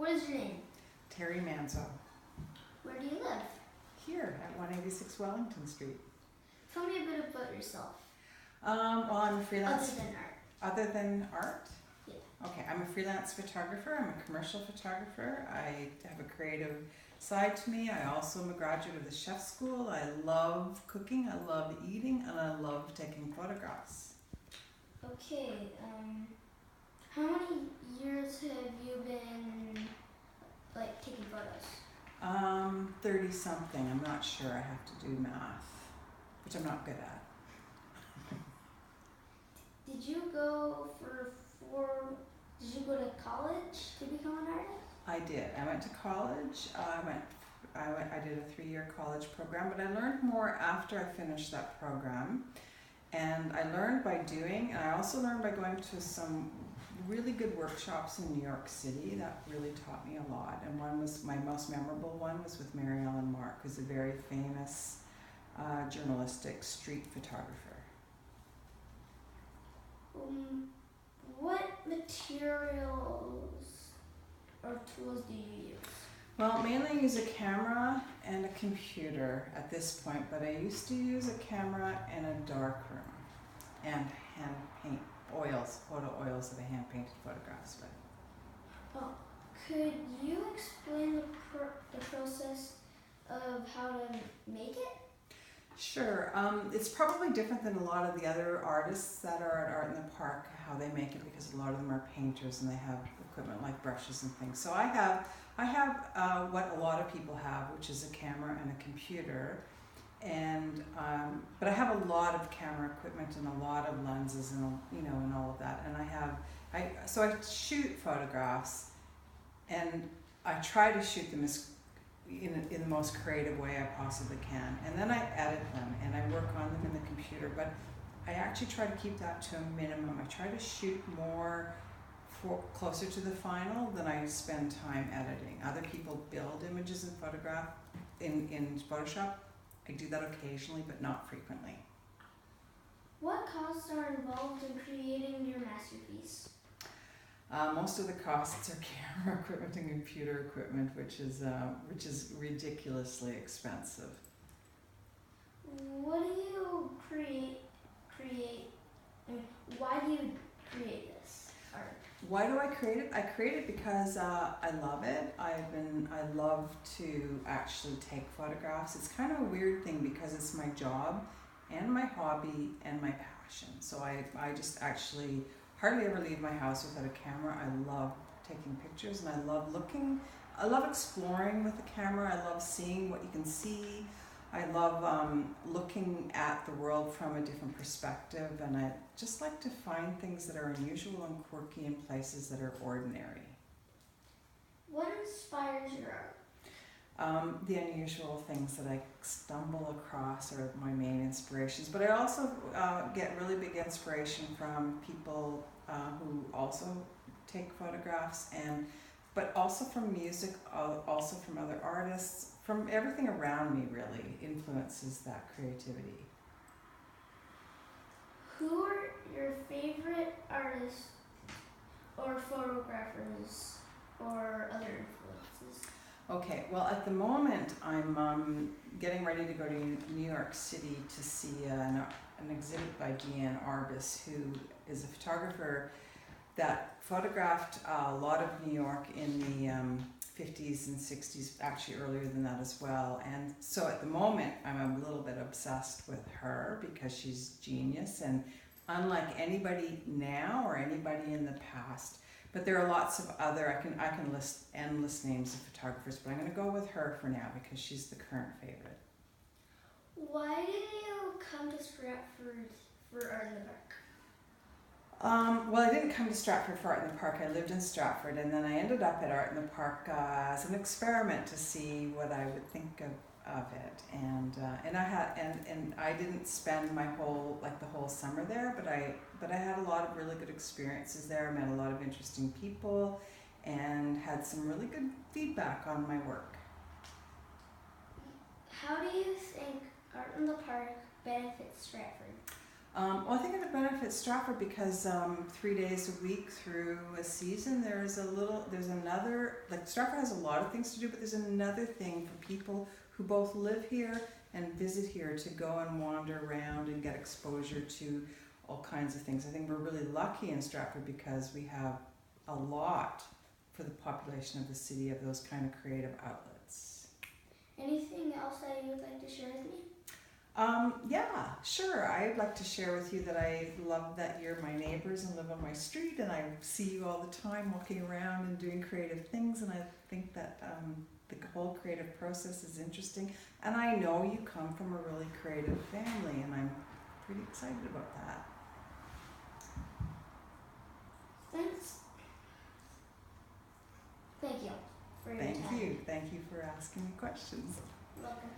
What is your name? Terry Manzo. Where do you live? Here at 186 Wellington Street. Tell me a bit about yourself. Well, I'm a freelance. Other than art. Other than art? Yeah. Okay, I'm a freelance photographer. I'm a commercial photographer. I have a creative side to me. I also am a graduate of the chef school. I love cooking, I love eating, and I love taking photographs. Okay, how many years have you been taking photos? 30 something. I'm not sure. I have to do math, which I'm not good at. Did you go Did you go to college to become an artist? I did. I went to college. I did a 3-year college program, but I learned more after I finished that program. And I learned by doing, and I also learned by going to some really good workshops in New York City that really taught me a lot. And one was, my most memorable one was with Mary Ellen Mark, who's a very famous journalistic street photographer. What materials or tools do you use? Well, mainly I use a camera and a computer at this point, but I used to use a camera and a darkroom and hand paint photo oils that I hand painted photographs with. Could you explain the process of how to make it? Sure. It's probably different than a lot of the other artists that are at Art in the Park, how they make it, because a lot of them are painters and they have equipment like brushes and things. So I have what a lot of people have, which is a camera and a computer, and but I have a lot of camera equipment and a lot of lenses and and all of that. And I shoot photographs, and I try to shoot them in the most creative way I possibly can, and then I edit them and I work on them in the computer. But I actually try to keep that to a minimum. I try to shoot more closer to the final than I spend time editing. Other people build images in Photoshop. I do that occasionally, but not frequently. What costs are involved in creating your masterpiece? Most of the costs are camera equipment and computer equipment, which is ridiculously expensive. What do you create? Why do you create this art? Why do I create it? I create it because I love it. I love to actually take photographs. It's kind of a weird thing because it's my job and my hobby and my passion. So I just actually hardly ever leave my house without a camera. I love taking pictures, and I love exploring with the camera. I love seeing what you can see. I love looking at the world from a different perspective, and I just like to find things that are unusual and quirky in places that are ordinary. What inspires your art? The unusual things that I stumble across are my main inspirations, but I also get really big inspiration from people who also take photographs, but also from music, also from other artists, from everything around me really influences that creativity. Who are your favorite artists or photographers or other influences? Okay, well at the moment I'm getting ready to go to New York City to see an exhibit by Deanne Arbus, who is a photographer that photographed a lot of New York in the 50s and 60s, actually earlier than that as well. And so at the moment I'm a little bit obsessed with her because she's genius and unlike anybody now or anybody in the past. But there are lots of other, I can list endless names of photographers, but I'm going to go with her for now because she's the current favorite. Why did you come to Stratford for Art in the Park? Well, I didn't come to Stratford for Art in the Park. I lived in Stratford, and then I ended up at Art in the Park as an experiment to see what I would think of it. And I didn't spend the whole summer there, but I had a lot of really good experiences there. I met a lot of interesting people, and had some really good feedback on my work. How do you think Art in the Park benefits Stratford? Well, I think it benefits Stratford because 3 days a week through a season, there's another, like Stratford has a lot of things to do, but there's another thing for people who both live here and visit here to go and wander around and get exposure to all kinds of things. I think we're really lucky in Stratford because we have a lot for the population of the city of those kind of creative outlets. Anything else that you would like to share with me? Yeah, sure. I'd like to share with you that I love that you're my neighbors and live on my street, and I see you all the time walking around and doing creative things, and I think that the whole creative process is interesting. And I know you come from a really creative family, and I'm pretty excited about that. Thanks. Thank you for your time. Thank you for asking me questions. Welcome.